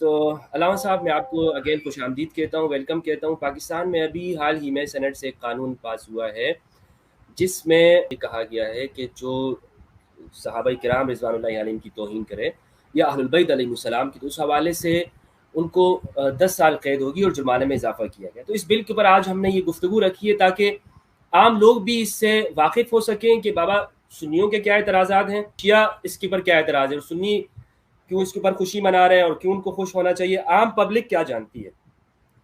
تو علامہ صاحب، میں آپ کو اگین خوش آمدید کہتا ہوں، ویلکم کہتا ہوں۔ پاکستان میں ابھی حال ہی میں سینٹ سے ایک قانون پاس ہوا ہے جس میں یہ کہا گیا ہے کہ جو صحابہ کرام رضوان اللہ علیہم کی توہین کرے یا اہل البیت علیہ السلام کی، تو اس حوالے سے ان کو 10 سال قید ہوگی اور جرمانے میں اضافہ کیا گیا۔ تو اس بل کے اوپر آج ہم نے یہ گفتگو رکھی ہے تاکہ عام لوگ بھی اس سے واقف ہو سکیں کہ بابا سنیوں کے کیا اعتراضات ہیں، شیعہ اس کے اوپر کیا اعتراض ہے، اور سنی کیوں اس کے اوپر خوشی منا رہے ہیں اور کیوں ان کو خوش ہونا چاہیے، عام پبلک کیا جانتی ہے،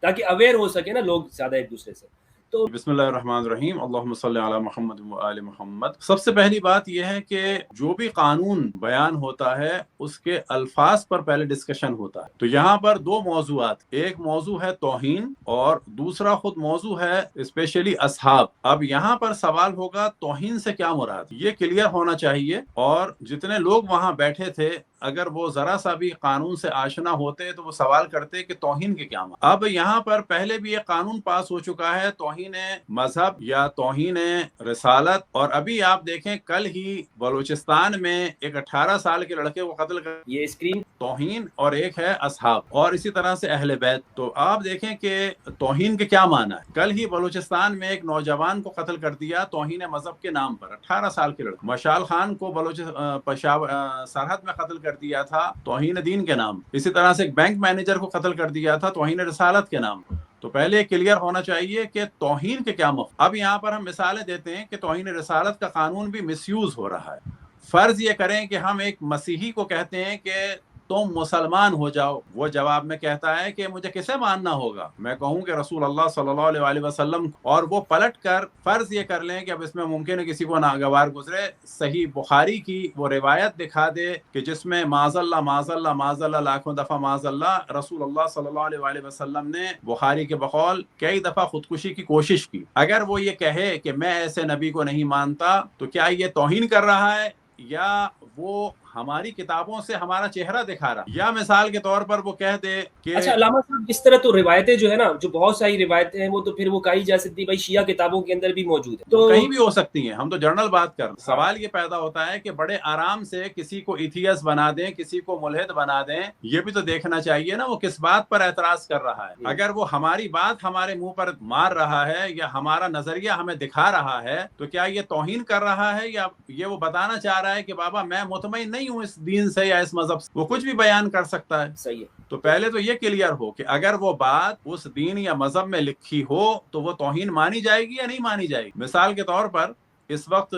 تاکہ اویئر ہو سکے نا لوگ زیادہ ایک دوسرے سے۔ تو بسم اللہ الرحمن الرحیم، اللہم صلی علی محمد و آل محمد۔ سب سے پہلی بات یہ ہے کہ جو بھی قانون بیان ہوتا ہے اس کے الفاظ پر پہلے ڈسکشن ہوتا ہے۔ تو یہاں پر دو موضوعات، ایک موضوع ہے توہین اور دوسرا خود موضوع ہے اسپیشلی اصحاب۔ اب یہاں پر سوال ہوگا توہین سے کیا مراد، یہ کلیئر ہونا چاہیے، اور جتنے لوگ وہاں بیٹھے تھے اگر وہ ذرا سا بھی قانون سے آشنا ہوتے تو وہ سوال کرتے کہ توہین کے کیا معنی۔ اب یہاں پر پہلے بھی ایک قانون پاس ہو چکا ہے توہین مذہب یا توہین رسالت، اور ابھی آپ دیکھیں کل ہی بلوچستان میں ایک 18 سال کے لڑکے کو قتل کر یہ اسکرین توہین، اور ایک ہے اصحاب، اور اسی طرح سے اہل بیت۔ تو آپ دیکھیں کہ توہین کے کیا معنی ہے۔ کل ہی بلوچستان میں ایک نوجوان کو قتل کر دیا توہین مذہب کے نام پر، 18 سال کے لڑکے۔ مشال خان کو پشاور سرحد میں قتل کر دیا تھا توہین دین کے نام۔ اسی طرح سے ایک بینک مینیجر کو قتل کر دیا تھا توہین رسالت کے نام۔ تو پہلے کلیئر ہونا چاہیے کہ توہین کے کیا مفہوم۔ اب یہاں پر ہم مثالیں دیتے ہیں کہ توہین رسالت کا قانون بھی مس یوز ہو رہا ہے۔ فرض یہ کریں کہ ہم ایک مسیحی کو کہتے ہیں کہ تم مسلمان ہو جاؤ، وہ جواب میں کہتا ہے کہ مجھے کسے ماننا ہوگا، میں کہوں کہ رسول اللہ صلی اللہ علیہ وآلہ وسلم، اور وہ پلٹ کر فرض یہ کر لیں کہ اب اس میں ممکن ہے کسی کو ناگوار گزرے، صحیح بخاری کی وہ روایت دکھا دے کہ جس میں معاذ اللہ معاذ اللہ معاذ اللہ لاکھوں دفعہ معاذ اللہ، رسول اللہ صلی اللہ علیہ وآلہ وسلم نے بخاری کے بقول کئی دفعہ خودکشی کی کوشش کی۔ اگر وہ یہ کہے کہ میں ایسے نبی کو نہیں مانتا تو کیا یہ توہین کر رہا ہے، یا وہ ہماری کتابوں سے ہمارا چہرہ دکھا رہا، یا مثال کے طور پر وہ کہہ دے کہ اچھا علامہ صاحب، اس طرح تو روایتیں جو ہے نا، جو بہت ساری روایتیں ہیں وہ تو پھر وہ کہی جا سکتی بھائی شیعہ کتابوں کے اندر بھی موجود ہے، تو کہیں بھی ہو سکتی ہیں، ہم تو جنرل بات کر۔ سوال یہ پیدا ہوتا ہے کہ بڑے آرام سے کسی کو ایتھیس بنا دیں، کسی کو ملحد بنا دیں، یہ بھی تو دیکھنا چاہیے نا وہ کس بات پر اعتراض کر رہا ہے۔ اگر وہ ہماری بات ہمارے منہ پر مار رہا ہے یا ہمارا نظریہ ہمیں دکھا رہا ہے تو کیا یہ توہین کر رہا ہے، یا یہ وہ بتانا چاہ رہا ہے کہ بابا میں مطمئن نہیں ہوں اس دین سے یا اس مذہب سے۔ وہ کچھ بھی بیان کر سکتا ہے۔ صحیح ہے۔ تو پہلے تو یہ کلیئر ہو کہ اگر وہ بات اس دین یا مذہب میں لکھی ہو تو وہ توہین مانی جائے گی یا نہیں مانی جائے گی۔ مثال کے طور پر اس وقت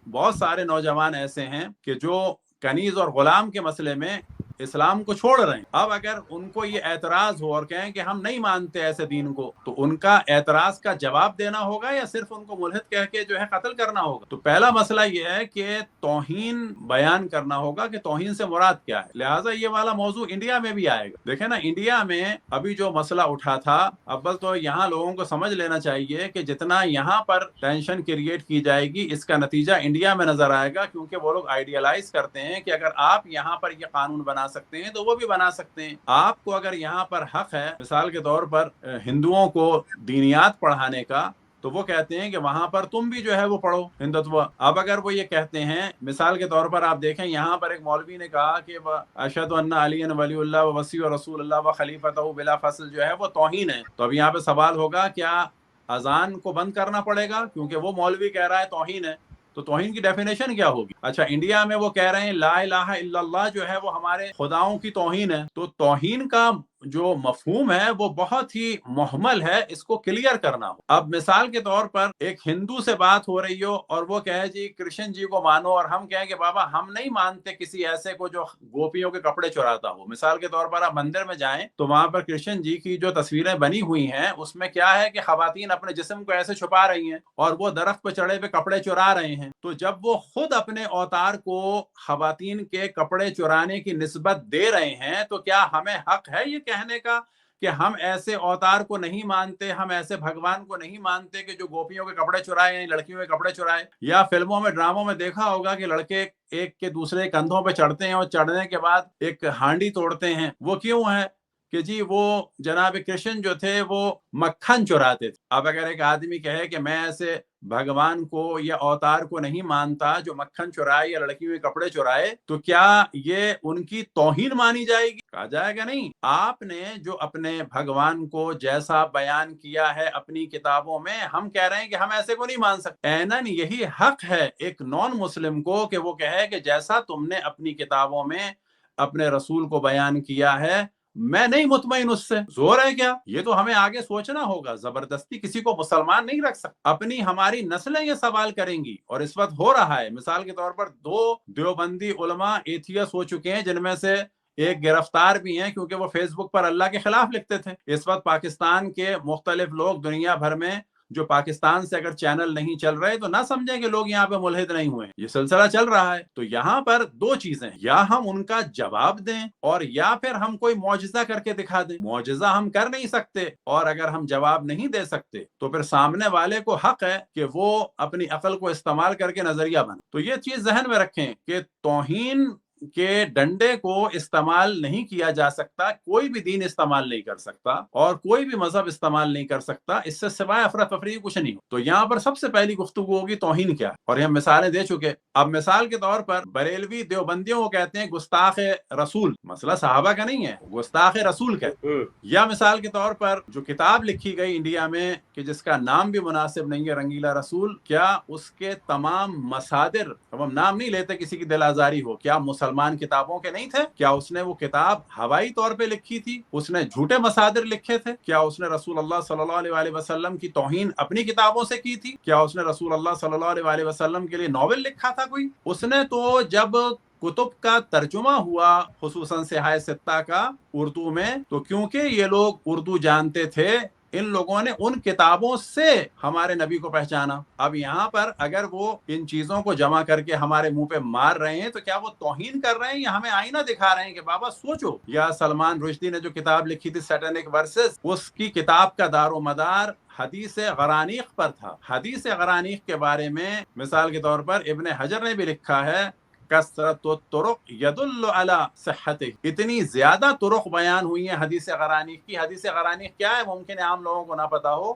بہت سارے نوجوان ایسے ہیں کہ جو کنیز اور غلام کے مسئلے میں اسلام کو چھوڑ رہے ہیں۔ اب اگر ان کو یہ اعتراض ہو اور کہیں کہ ہم نہیں مانتے ایسے دین کو، تو ان کا اعتراض کا جواب دینا ہوگا یا صرف ان کو ملحد کہہ کے جو ہے قتل کرنا ہوگا۔ تو پہلا مسئلہ یہ ہے کہ توہین بیان کرنا ہوگا کہ توہین سے مراد کیا ہے۔ لہٰذا یہ والا موضوع انڈیا میں بھی آئے گا۔ دیکھیں نا، انڈیا میں ابھی جو مسئلہ اٹھا تھا، اول تو یہاں لوگوں کو سمجھ لینا چاہیے کہ جتنا یہاں پر ٹینشن کریٹ کی جائے گی اس کا نتیجہ انڈیا میں نظر آئے گا، کیونکہ وہ لوگ آئیڈیالائز کرتے ہیں کہ اگر آپ یہاں پر یہ قانون بنا سکتے ہیں تو وہ بھی بنا سکتے ہیں۔ آپ کو اگر یہاں پر حق ہے مثال کے طور پر ہندوؤں کو دینیات پڑھانے کا، تو وہ کہتے ہیں کہ وہاں پر تم بھی جو ہے وہ پڑھو ہندوتو۔ اب اگر وہ یہ کہتے ہیں، مثال کے طور پر آپ دیکھیں یہاں پر ایک مولوی نے کہا کہ اشہد ان علی ولی اللہ و وصی و رسول اللہ و خلیفتہ بلا فصل، جو ہے وہ توہین ہے۔ تو اب یہاں پہ سوال ہوگا کیا اذان کو بند کرنا پڑے گا کیونکہ وہ مولوی کہہ رہا ہے توہین ہے؟ تو توہین کی ڈیفینیشن کیا ہوگی؟ اچھا، انڈیا میں وہ کہہ رہے ہیں لا الہ الا اللہ جو ہے وہ ہمارے خداؤں کی توہین ہے۔ تو توہین کا جو مفہوم ہے وہ بہت ہی محمل ہے، اس کو کلیئر کرنا ہو۔ اب مثال کے طور پر ایک ہندو سے بات ہو رہی ہو اور وہ کہے جی کرشن جی کو مانو، اور ہم کہیں کہ بابا ہم نہیں مانتے کسی ایسے کو جو گوپیوں کے کپڑے چراتا ہو۔ مثال کے طور پر آپ مندر میں جائیں تو وہاں پر کرشن جی کی جو تصویریں بنی ہوئی ہیں اس میں کیا ہے کہ خواتین اپنے جسم کو ایسے چھپا رہی ہیں اور وہ درخت پہ چڑھے ہوئے کپڑے چرا رہے ہیں۔ تو جب وہ خود اپنے اوتار کو خواتین کے کپڑے چرانے کی نسبت دے رہے ہیں تو کیا ہمیں حق ہے یہ کہنے کا کہ ہم ایسے اوتار کو نہیں مانتے، ہم ایسے بھگوان کو نہیں مانتے کہ جو گوپیوں کے کپڑے چرائے، یعنی لڑکیوں کے کپڑے چرائے؟ یا فلموں میں ڈراموں میں دیکھا ہوگا کہ لڑکے ایک کے دوسرے کندھوں پہ چڑھتے ہیں اور چڑھنے کے بعد ایک ہانڈی توڑتے ہیں، وہ کیوں ہے کہ جی وہ جناب کرشن جو تھے وہ مکھن چراتے تھے. اب اگر ایک آدمی کہے کہ میں ایسے بھگوان کو یا اوتار کو نہیں مانتا جو مکھن چرائے یا لڑکیوں کے کپڑے چرائے, تو کیا یہ ان کی توہین مانی جائے گی؟ کہا جائے گا نہیں. آپ نے جو اپنے بھگوان کو جیسا بیان کیا ہے اپنی کتابوں میں, ہم کہہ رہے ہیں کہ ہم ایسے کو نہیں مان سکتے. ایناً یہی حق ہے ایک نان مسلم کو کہ وہ کہے کہ جیسا تم نے اپنی کتابوں میں اپنے رسول کو بیان کیا ہے میں نہیں مطمئن اس سے. زور ہے کیا؟ یہ تو ہمیں آگے سوچنا ہوگا. زبردستی کسی کو مسلمان نہیں رکھ سکتا. اپنی ہماری نسلیں یہ سوال کریں گی, اور اس وقت ہو رہا ہے. مثال کے طور پر 2 دیوبندی علماء ایتھیس ہو چکے ہیں, جن میں سے ایک گرفتار بھی ہیں کیونکہ وہ فیس بک پر اللہ کے خلاف لکھتے تھے. اس وقت پاکستان کے مختلف لوگ دنیا بھر میں جو پاکستان سے اگر چینل نہیں چل رہے تو نہ سمجھیں کہ لوگ یہاں پہ ملحد نہیں ہوئے. یہ سلسلہ چل رہا ہے. تو یہاں پر 2 چیزیں, یا ہم ان کا جواب دیں اور یا پھر ہم کوئی معجزہ کر کے دکھا دیں. معجزہ ہم کر نہیں سکتے, اور اگر ہم جواب نہیں دے سکتے تو پھر سامنے والے کو حق ہے کہ وہ اپنی عقل کو استعمال کر کے نظریہ بنے. تو یہ چیز ذہن میں رکھیں کہ توہین کے ڈنڈے کو استعمال نہیں کیا جا سکتا. کوئی بھی دین استعمال نہیں کر سکتا اور کوئی بھی مذہب استعمال نہیں کر سکتا, اس سے سوائے افراتفری کچھ نہیں. تو یہاں پر سب سے پہلی گفتگو ہوگی توہین کیا, اور یہ مثالیں دے چکے. اب مثال کے طور پر بریلوی دیوبندیوں کو کہتے ہیں گستاخ رسول. مسئلہ صحابہ کا نہیں ہے, گستاخ رسول کہتے ہیں. یا مثال کے طور پر جو کتاب لکھی گئی انڈیا میں کہ جس کا نام بھی مناسب نہیں ہے, رنگیلا رسول, کیا اس کے تمام مصادر, اب ہم نام نہیں لیتے کسی کی دل آزاری ہو, کیا مسلمان کتابوں کے نہیں تھے؟ کیا اس نے وہ کتاب ہوائی طور پہ لکھی تھی؟ اس نے جھوٹے مصادر لکھے تھے؟ کیا اس نے رسول اللہ صلی اللہ علیہ وسلم کی توہین اپنی کتابوں سے کی تھی؟ کیا اس نے رسول اللہ صلی اللہ علیہ وسلم کے لیے ناول لکھا تھا کوئی؟ اس نے تو جب کتب کا ترجمہ ہوا خصوصاً سیاہ ستہ کا اردو میں, تو کیونکہ یہ لوگ اردو جانتے تھے, ان لوگوں نے ان کتابوں سے ہمارے نبی کو پہچانا. اب یہاں پر اگر وہ ان چیزوں کو جمع کر کے ہمارے منہ پہ مار رہے ہیں تو کیا وہ توہین کر رہے ہیں یا ہمیں آئینہ دکھا رہے ہیں کہ بابا سوچو؟ یا سلمان رشدی نے جو کتاب لکھی تھی سیٹینک ورسز, اس کی کتاب کا دار و مدار حدیث غرانیق پر تھا. حدیث غرانیق کے بارے میں مثال کے طور پر ابن حجر نے بھی لکھا ہے کثرت الطرق يدل على صحته. اتنی زیادہ طرق بیان ہوئی ہیں حدیث غرانیق کی. حدیث غرانیق کیا ہے ممکن ہے عام لوگوں کو نہ پتا ہو,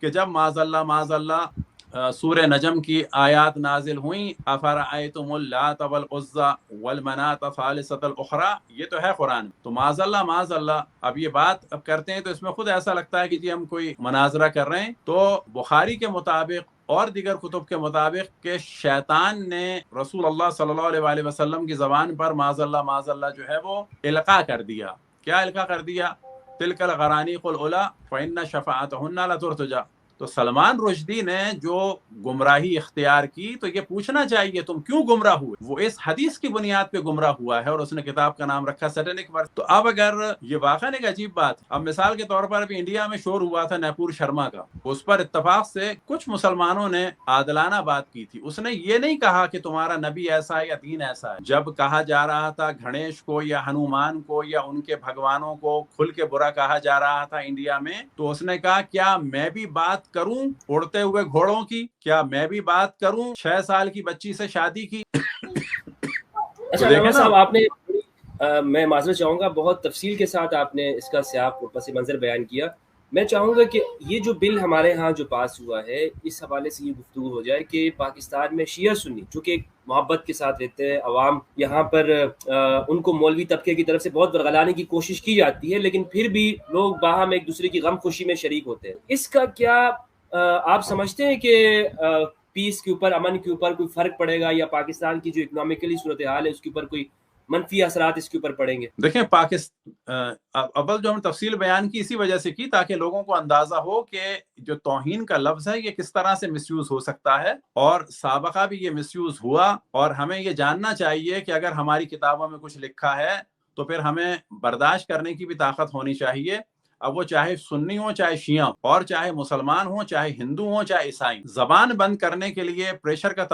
کہ جب معاذ اللہ سورہ نجم کی آیات نازل ہوئیں, افرأیتم اللات والعزی والمنات ثالثۃ الاخری, یہ تو ہے قرآن. تو معاذ اللہ اب یہ بات اب کرتے ہیں تو اس میں خود ایسا لگتا ہے کہ جی ہم کوئی مناظرہ کر رہے ہیں. تو بخاری کے مطابق اور دیگر کتب کے مطابق کہ شیطان نے رسول اللہ صلی اللہ علیہ وسلم کی زبان پر معاذ اللہ جو ہے وہ القاء کر دیا. کیا القاء کر دیا؟ تلک الغرانیق العلی فإن شفاعتہن لترتجی. تو سلمان رشدی نے جو گمراہی اختیار کی تو یہ پوچھنا چاہیے تم کیوں گمراہ ہوئے؟ وہ اس حدیث کی بنیاد پہ گمراہ ہوا ہے اور اس نے کتاب کا نام رکھا سیٹینک ورس. تو اب اگر یہ واقعا ایک عجیب بات, اب مثال کے طور پر ابھی انڈیا میں شور ہوا تھا نیپور شرما کا, اس پر اتفاق سے کچھ مسلمانوں نے عادلانہ بات کی تھی. اس نے یہ نہیں کہا کہ تمہارا نبی ایسا ہے یا دین ایسا ہے. جب کہا جا رہا تھا گھنیش کو یا ہنومان کو یا ان کے بھگوانوں کو کھل کے برا کہا جا رہا تھا انڈیا میں, تو اس نے کہا کیا میں بھی بات کروں اڑتے ہوئے گھوڑوں کی؟ کیا میں بھی بات کروں 6 سال کی بچی سے شادی کی؟ اچھا علامہ صاحب, آپ نے میں معذرت چاہوں گا, بہت تفصیل کے ساتھ آپ نے اس کا سیاق پس منظر بیان کیا. میں چاہوں گا کہ یہ جو بل ہمارے ہاں جو پاس ہوا ہے, اس حوالے سے یہ گفتگو ہو جائے کہ پاکستان میں شیعہ سنی چونکہ ایک محبت کے ساتھ رہتے ہیں, عوام یہاں پر ان کو مولوی طبقے کی طرف سے بہت ورگلانے کی کوشش کی جاتی ہے, لیکن پھر بھی لوگ باہم ایک دوسرے کی غم خوشی میں شریک ہوتے ہیں. اس کا کیا آپ سمجھتے ہیں کہ پیس کے اوپر, امن کے اوپر کوئی فرق پڑے گا, یا پاکستان کی جو اکنامکلی صورتحال ہے اس کے اوپر کوئی منفی اثرات اس کے اوپر پڑیں گے؟ دیکھیں اول جو ہم تفصیل بیان کی اسی وجہ سے کی تاکہ لوگوں کو اندازہ ہو کہ جو توہین کا لفظ ہے یہ کس طرح سے مس یوز ہو سکتا ہے, اور سابقہ بھی یہ مس یوز ہوا, اور ہمیں یہ جاننا چاہیے کہ اگر ہماری کتابوں میں کچھ لکھا ہے تو پھر ہمیں برداشت کرنے کی بھی طاقت ہونی چاہیے. اب وہ چاہے سنی ہوں چاہے شیعہ ہوں, اور چاہے مسلمان ہوں چاہے ہندو ہوں چاہے عیسائی, زبان بند کرنے کے لیے پریشر کا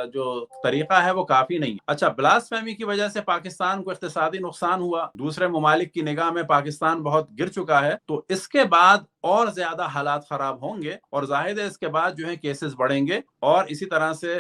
جو طریقہ ہے وہ کافی نہیں. اچھا, بلاسفیمی کی وجہ سے پاکستان کو اقتصادی نقصان ہوا, دوسرے ممالک کی نگاہ میں پاکستان بہت گر چکا ہے, تو اس کے بعد اور زیادہ حالات خراب ہوں گے, اور ظاہر ہے اس کے بعد جو ہے کیسز بڑھیں گے, اور اسی طرح سے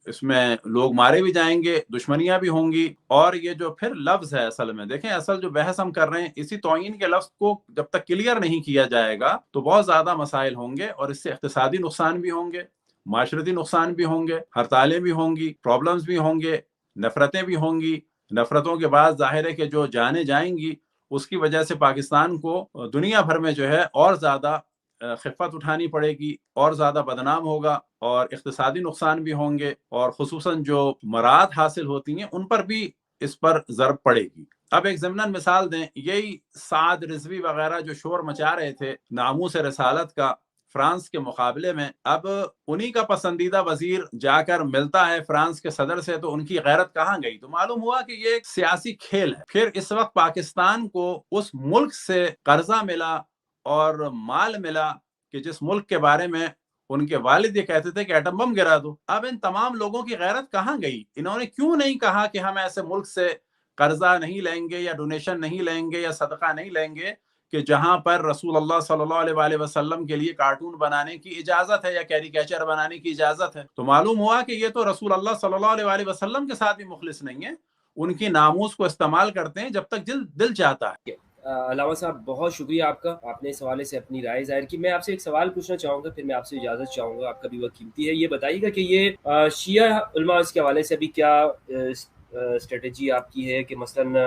اس میں لوگ مارے بھی جائیں گے, دشمنیاں بھی ہوں گی. اور یہ جو پھر لفظ ہے, اصل میں دیکھیں, اصل جو بحث ہم کر رہے ہیں, اسی توہین کے لفظ کو جب تک کلیئر نہیں کیا جائے گا تو بہت زیادہ مسائل ہوں گے, اور اس سے اقتصادی نقصان بھی ہوں گے, معاشرتی نقصان بھی ہوں گے, ہڑتالیں بھی ہوں گی, پرابلمز بھی ہوں گے, نفرتیں بھی ہوں گی. نفرتوں کے بعد ظاہر ہے کہ جو جانیں جائیں گی, اس کی وجہ سے پاکستان کو دنیا بھر میں جو ہے اور زیادہ خفت اٹھانی پڑے گی, اور زیادہ بدنام ہوگا, اور اقتصادی نقصان بھی ہوں گے, اور خصوصاً جو مراد حاصل ہوتی ہیں ان پر بھی اس پر ضرب پڑے گی. اب ایک ضمناً مثال دیں, یہی سعد رضوی وغیرہ جو شور مچا رہے تھے ناموس رسالت کا فرانس کے مقابلے میں, اب انہی کا پسندیدہ وزیر جا کر ملتا ہے فرانس کے صدر سے, تو ان کی غیرت کہاں گئی؟ تو معلوم ہوا کہ یہ ایک سیاسی کھیل ہے. پھر اس وقت پاکستان کو اس ملک سے قرضہ ملا اور مال ملا کہ جس ملک کے بارے میں ان کے والد یہ کہتے تھے کہ ایٹم بم گرا دو. اب ان تمام لوگوں کی غیرت کہاں گئی؟ انہوں نے کیوں نہیں کہا کہ ہم ایسے ملک سے قرضہ نہیں لیں گے, یا ڈونیشن نہیں لیں گے, یا صدقہ نہیں لیں گے کہ جہاں پر رسول اللہ صلی اللہ علیہ وآلہ وسلم کے لیے کارٹون بنانے کی اجازت ہے یا کیریکیچر بنانے کی اجازت ہے. تو معلوم ہوا کہ یہ تو رسول اللہ صلی اللہ علیہ وآلہ وسلم کے ساتھ بھی مخلص نہیں ہے, ان کی ناموس کو استعمال کرتے ہیں جب تک دل چاہتا ہے. علامہ صاحب بہت شکریہ آپ کا, آپ نے اس حوالے سے اپنی رائے ظاہر کی. میں آپ سے ایک سوال پوچھنا چاہوں گا, پھر میں آپ سے اجازت چاہوں گا, آپ کا بھی وقت قیمتی ہے. یہ بتائیے گا کہ یہ شیعہ علماء اس کے حوالے سے ابھی کیا اسٹریٹجی آپ کی ہے کہ مثلا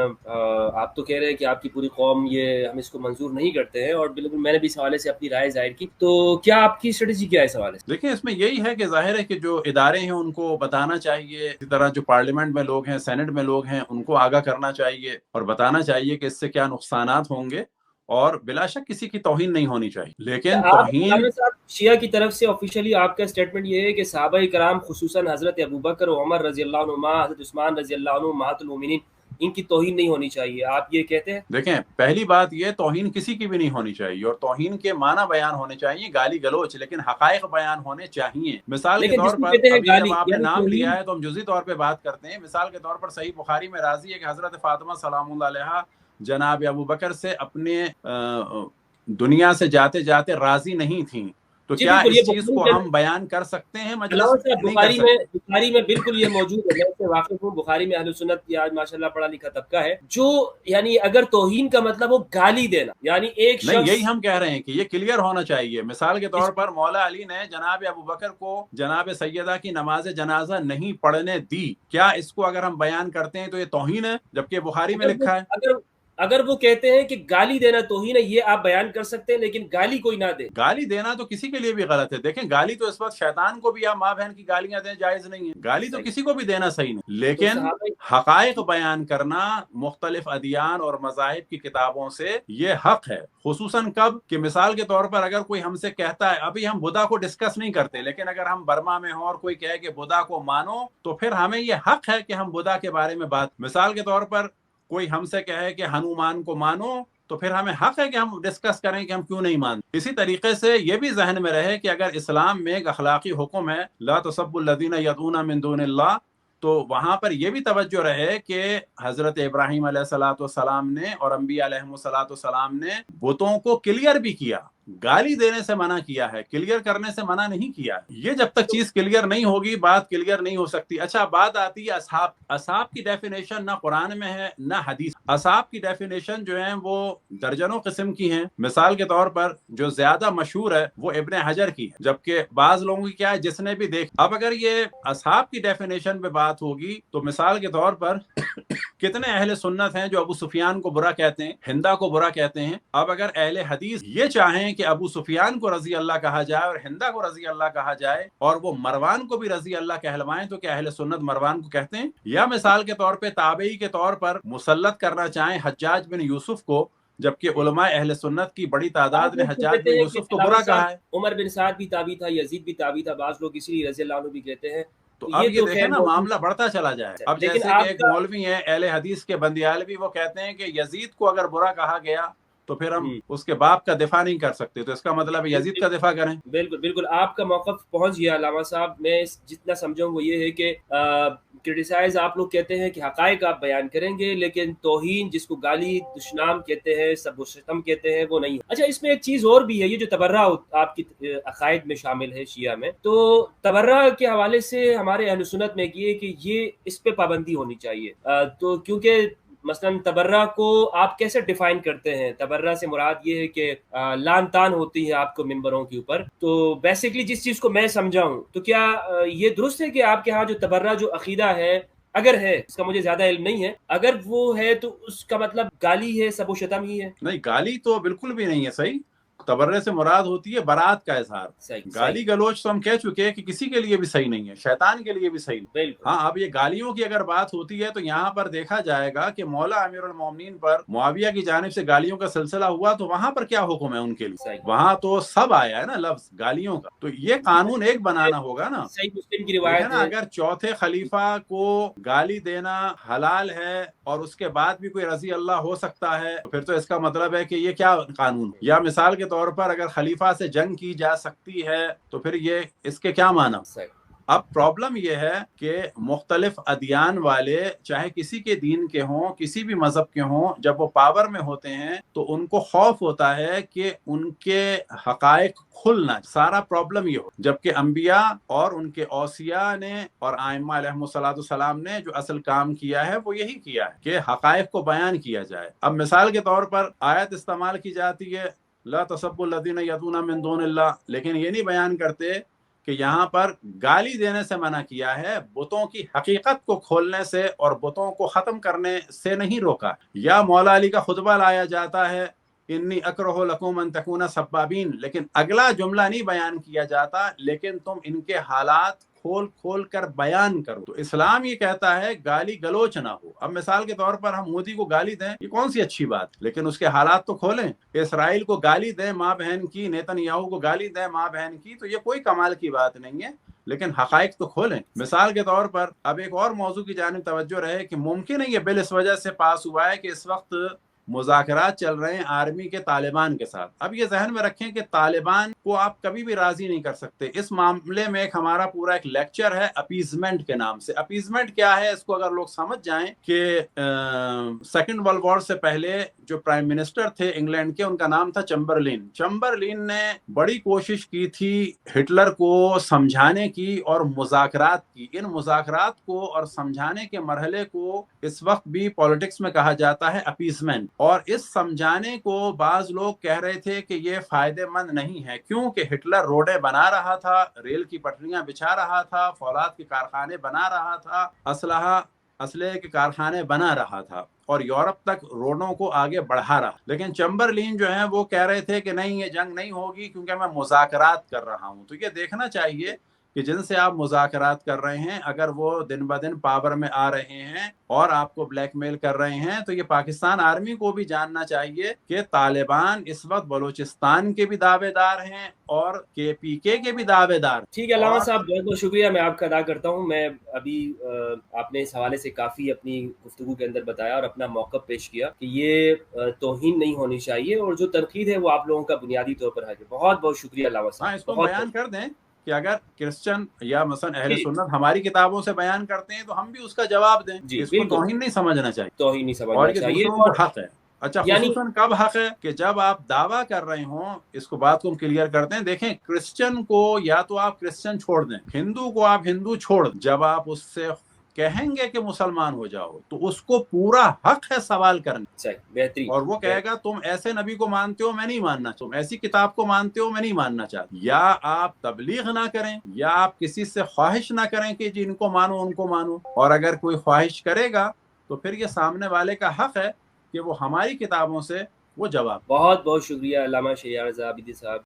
آپ تو کہہ رہے ہیں کہ آپ کی پوری قوم یہ ہم اس کو منظور نہیں کرتے ہیں, اور بالکل میں نے بھی اس حوالے سے اپنی رائے ظاہر کی, تو کیا آپ کی اسٹریٹجی کیا ہے اس حوالے سے؟ دیکھیں, اس میں یہی ہے کہ ظاہر ہے کہ جو ادارے ہیں ان کو بتانا چاہیے, اسی طرح جو پارلیمنٹ میں لوگ ہیں, سینٹ میں لوگ ہیں, ان کو آگاہ کرنا چاہیے اور بتانا چاہیے کہ اس سے کیا نقصانات ہوں گے, اور بلا شک کسی کی توہین نہیں ہونی چاہیے. لیکن آپ توہین, علامہ صاحب شیعہ کی طرف سے آفیشیلی آپ کا اسٹیٹمنٹ یہ ہے کہ صحابہ کرام خصوصاً حضرت ابوبکر و عمر رضی اللہ عنہما, حضرت عثمان رضی اللہ عنہ امہات المومنین, ان کی توہین نہیں ہونی چاہیے, آپ یہ کہتے ہیں؟ دیکھیں, پہلی بات یہ, توہین کسی کی بھی نہیں ہونی چاہیے, اور توہین کے معنی بیان ہونے چاہیے, گالی گلوچ, لیکن حقائق بیان ہونے چاہیے. مثال کے لیکن طور جس کو پر کہتے ہیں ابھی گالی جب آپ نے یعنی نام توہین, لیا ہے تو ہم جزئی طور پہ بات کرتے ہیں. مثال کے طور پر صحیح بخاری میں راضی ہے کہ حضرت فاطمہ سلام اللہ علیہا جناب ابوبکر سے اپنے دنیا سے جاتے جاتے راضی نہیں تھیں, تو جی کیا بالکل, یہ اس چیز کو ہم بیان کر سکتے ہیں مجلس علامہ میں؟ صاحب نہیں کر سکتے. بخاری میں بالکل یہ موجود ہے, میں اس سے واقف ہوں. بخاری میں اہل سنت کی آج ماشاءاللہ پڑھا لکھا طبقہ ہے جو یعنی اگر توہین کا مطلب وہ گالی دینا, یعنی ایک نہیں, شخص, یہی ہم کہہ رہے ہیں کہ یہ کلیئر ہونا چاہیے. مثال کے طور پر مولا علی نے جناب ابوبکر کو جناب سیدہ کی نماز جنازہ نہیں پڑھنے دی, کیا اس کو اگر ہم بیان کرتے ہیں تو یہ توہین ہے, جبکہ بخاری میں لکھا ہے. اگر وہ کہتے ہیں کہ گالی دینا توہین ہے, یہ آپ بیان کر سکتے ہیں, لیکن گالی کوئی نہ دے. گالی دینا تو کسی کے لیے بھی غلط ہے. دیکھیں, گالی تو اس وقت شیطان کو بھی آپ ماں بہن کی گالیاں دیں جائز نہیں ہے, گالی تو کسی کو بھی دینا صحیح نہیں, لیکن حقائق بیان کرنا مختلف ادیان اور مذاہب کی کتابوں سے یہ حق ہے. خصوصاً کب کہ مثال کے طور پر اگر کوئی ہم سے کہتا ہے, ابھی ہم بدھا کو ڈسکس نہیں کرتے, لیکن اگر ہم برما میں ہوں اور کوئی کہے کہ بدھا کو مانو, تو پھر ہمیں یہ حق ہے کہ ہم بدھا کے بارے میں بات. مثال کے طور پر کوئی ہم سے کہے کہ ہنومان کو مانو, تو پھر ہمیں حق ہے کہ ہم ڈسکس کریں کہ ہم کیوں نہیں مانتے. اسی طریقے سے یہ بھی ذہن میں رہے کہ اگر اسلام میں ایک اخلاقی حکم ہے لا تسبوا الذین یدعون من دون اللہ, تو وہاں پر یہ بھی توجہ رہے کہ حضرت ابراہیم علیہ الصلوۃ والسلام نے اور انبیاء علیہم الصلوۃ والسلام نے بتوں کو کلیئر بھی کیا, گالی دینے سے منع کیا ہے, کلیئر کرنے سے منع نہیں کیا ہے. یہ جب تک چیز کلیئر نہیں ہوگی بات کلیئر نہیں ہو سکتی. اچھا, بات آتی ہے اصحاب. اصحاب کی ڈیفینیشن نہ قرآن میں ہے نہ حدیث. اصحاب کی ڈیفینیشن جو ہیں وہ درجنوں قسم کی ہیں. مثال کے طور پر جو زیادہ مشہور ہے وہ ابن حجر کی ہے, جبکہ بعض لوگوں کی کیا ہے جس نے بھی دیکھ. اب اگر یہ اصحاب کی ڈیفینیشن پہ بات ہوگی تو مثال کے طور پر کتنے اہل سنت ہیں جو ابو سفیان کو برا کہتے ہیں, ہندا کو برا کہتے ہیں. اب اگر اہل حدیث یہ چاہیں کہ ابو سفیان کو رضی اللہ کہا جائے اور ہندا کو رضی اللہ کہا جائے, اور وہ مروان کو بھی رضی اللہ کہلوائیں, تو کیا اہل سنت مروان کو کہتے ہیں؟ یا مثال کے طور پہ تابعی کے طور پر مسلط کرنا چاہیں حجاج بن یوسف کو, جبکہ علماء اہل سنت کی بڑی تعداد نے حجاج بن یوسف کو برا کہا ہے. عمر بن سعد بھی تابعی تھا, یزید بھی تابعی تھا, بعض لوگ اسی لیے رضی اللہ عنہ بھی کہتے ہیں. تو اب یہ دیکھیں نا, معاملہ بڑھتا چلا جائے. اب جیسے کہ ایک مولوی ہیں اہل حدیث کے بندیالوی, وہ کہتے ہیں کہ یزید کو اگر برا کہا گیا تو پھر ہم اس کے باپ کا دفاع نہیں کر سکتے، تو اس کا مطلب یزید کا دفاع کریں۔ بالکل بالکل، آپ کا موقف پہنچ گیا علامہ صاحب۔ میں جتنا سمجھوں وہ یہ ہے کہ کرٹیسائز آپ لوگ کہتے ہیں کہ حقائق آپ بیان کریں گے، لیکن توہین جس کو گالی دشنام کہتے ہیں، سب و شتم کہتے ہیں، وہ نہیں۔ اچھا، اس میں ایک چیز اور بھی ہے، یہ جو تبرہ آپ کی عقائد میں شامل ہے شیعہ میں، تو تبرہ کے حوالے سے ہمارے اہل سنت میں یہ کہ یہ اس پہ پابندی ہونی چاہیے، تو کیونکہ مثلا تبرہ کو آپ کیسے ڈیفائن کرتے ہیں؟ تبرہ سے مراد یہ ہے کہ لان تان ہوتی ہے آپ کو ممبروں کے اوپر، تو بیسیکلی جس چیز کو میں سمجھا ہوں، تو کیا یہ درست ہے کہ آپ کے ہاں جو تبرہ جو عقیدہ ہے، اگر ہے، اس کا مجھے زیادہ علم نہیں ہے، اگر وہ ہے تو اس کا مطلب گالی ہے، سب و شتم ہی ہے؟ نہیں، گالی تو بالکل بھی نہیں ہے۔ صحیح، تبرے سے مراد ہوتی ہے برات کا اظہار۔ گالی گلوچ تو ہم کہہ چکے ہیں کہ کسی کے لیے بھی صحیح نہیں ہے، شیطان کے لیے بھی صحیح نہیں۔ بالکل۔ ہاں، اب یہ گالیوں کی اگر بات ہوتی ہے تو یہاں پر دیکھا جائے گا کہ مولا امیر المومنین پر معاویہ کی جانب سے گالیوں کا سلسلہ ہوا، تو وہاں پر کیا حکم ہے ان کے لیے؟ وہاں تو سب آیا ہے نا لفظ گالیوں کا، تو یہ قانون ایک بنانا ہوگا نا۔ صحیح مسلم کی روایت نا، اگر چوتھے خلیفہ کو گالی دینا حلال ہے اور اس کے بعد بھی کوئی رضی اللہ ہو سکتا ہے، پھر تو اس کا مطلب ہے کہ یہ کیا قانون؟ یا مثال کے طور پر اگر خلیفہ سے جنگ کی جا سکتی ہے تو پھر یہ اس کے کیا معنی؟ اب پرابلم یہ ہے کہ مختلف ادیان والے چاہے کسی کے دین کے ہوں، کسی بھی مذہب کے ہوں، جب وہ پاور میں ہوتے ہیں تو ان کو خوف ہوتا ہے کہ ان کے حقائق کھلنا۔ سارا پرابلم یہ ہو، جبکہ انبیاء اور ان کے اوصیاء نے اور ائمہ علیہم السلام نے جو اصل کام کیا ہے وہ یہی کیا ہے کہ حقائق کو بیان کیا جائے۔ اب مثال کے طور پر آیت استعمال کی جاتی ہے لا تسبوا الذین یدعون من دون اللہ، لیکن یہ نہیں بیان کرتے کہ یہاں پر گالی دینے سے منع کیا ہے، بتوں کی حقیقت کو کھولنے سے اور بتوں کو ختم کرنے سے نہیں روکا۔ یا مولا علی کا خطبہ لایا جاتا ہے انی اکرہ لکم ان تکون سبابین، لیکن اگلا جملہ نہیں بیان کیا جاتا لیکن تم ان کے حالات کھول کھول کر بیان کرو۔ تو اسلام یہ کہتا ہے گالی گلوچ نہ ہو۔ اب مثال کے طور پر ہم مودی کو گالی دیں، یہ کون سی اچھی بات، لیکن اس کے حالات تو کھولیں۔ اسرائیل کو گالی دیں ماں بہن کی، نیتن یاہو کو گالی دیں ماں بہن کی، تو یہ کوئی کمال کی بات نہیں ہے، لیکن حقائق تو کھولیں۔ مثال کے طور پر اب ایک اور موضوع کی جانب توجہ رہے کہ ممکن ہے یہ بل اس وجہ سے پاس ہوا ہے کہ اس وقت مذاکرات چل رہے ہیں آرمی کے طالبان کے ساتھ۔ اب یہ ذہن میں رکھیں کہ طالبان کو آپ کبھی بھی راضی نہیں کر سکتے۔ اس معاملے میں ہمارا پورا ایک لیکچر ہے اپیزمنٹ کے نام سے۔ اپیزمنٹ کیا ہے، اس کو اگر لوگ سمجھ جائیں کہ سیکنڈ ورلڈ وار سے پہلے جو پرائم منسٹر تھے انگلینڈ کے، ان کا نام تھا چمبرلین۔ چمبرلین نے بڑی کوشش کی تھی ہٹلر کو سمجھانے کی اور مذاکرات کی۔ ان مذاکرات کو اور سمجھانے کے مرحلے کو اس وقت بھی پولیٹکس میں کہا جاتا ہے اپیزمنٹ، اور اس سمجھانے کو بعض لوگ کہہ رہے تھے کہ یہ فائدے مند نہیں ہے، کیونکہ ہٹلر روڈیں بنا رہا تھا، ریل کی پٹریاں بچھا رہا تھا، فولاد کے کارخانے بنا رہا تھا، اسلحے کے کارخانے بنا رہا تھا، اور یورپ تک روڈوں کو آگے بڑھا رہا۔ لیکن چمبرلین جو ہیں وہ کہہ رہے تھے کہ نہیں، یہ جنگ نہیں ہوگی کیونکہ میں مذاکرات کر رہا ہوں۔ تو یہ دیکھنا چاہیے کہ جن سے آپ مذاکرات کر رہے ہیں اگر وہ دن بدن پاور میں آ رہے ہیں اور آپ کو بلیک میل کر رہے ہیں، تو یہ پاکستان آرمی کو بھی جاننا چاہیے کہ طالبان اس وقت بلوچستان کے بھی دعوے دار ہیں اور KPK کے بھی دعوے دار۔ ٹھیک ہے علامہ صاحب، بہت بہت شکریہ میں آپ کا ادا کرتا ہوں۔ میں ابھی آپ نے اس حوالے سے کافی اپنی گفتگو کے اندر بتایا اور اپنا موقف پیش کیا کہ یہ توہین نہیں ہونی چاہیے، اور جو تنقید ہے وہ آپ لوگوں کا بنیادی طور پر ہے۔ بہت بہت شکریہ علامہ صاحب۔ ہاں، اس کو بیان کر دیں کہ اگر کرسچن یا مثلا اہل سنت ہماری کتابوں سے بیان کرتے ہیں تو ہم بھی اس کا جواب دیں۔ اس کو توہین نہیں سمجھنا چاہیے، توہین نہیں سمجھنا اور یہ چاہیے، دوسروں کو حق ہے۔ اچھا، خصوصاً کب حق ہے کہ جب آپ دعویٰ کر رہے ہوں، اس کو بات کو ہم کلیئر کرتے ہیں۔ دیکھیں، کرسچن کو یا تو آپ کرسچن چھوڑ دیں، ہندو کو آپ ہندو چھوڑ دیں، جب آپ اس سے کہیں گے کہ مسلمان ہو جاؤ تو اس کو پورا حق ہے سوال کرنے، بہترین، اور وہ کہے گا تم ایسے نبی کو مانتے ہو، میں نہیں ماننا، تم ایسی کتاب کو مانتے ہو، میں نہیں ماننا چاہتا۔ یا آپ تبلیغ نہ کریں، یا آپ کسی سے خواہش نہ کریں کہ جن کو مانو ان کو مانو، اور اگر کوئی خواہش کرے گا تو پھر یہ سامنے والے کا حق ہے کہ وہ ہماری کتابوں سے وہ جواب۔ بہت بہت شکریہ علامہ شہریار رضا عابدی صاحب۔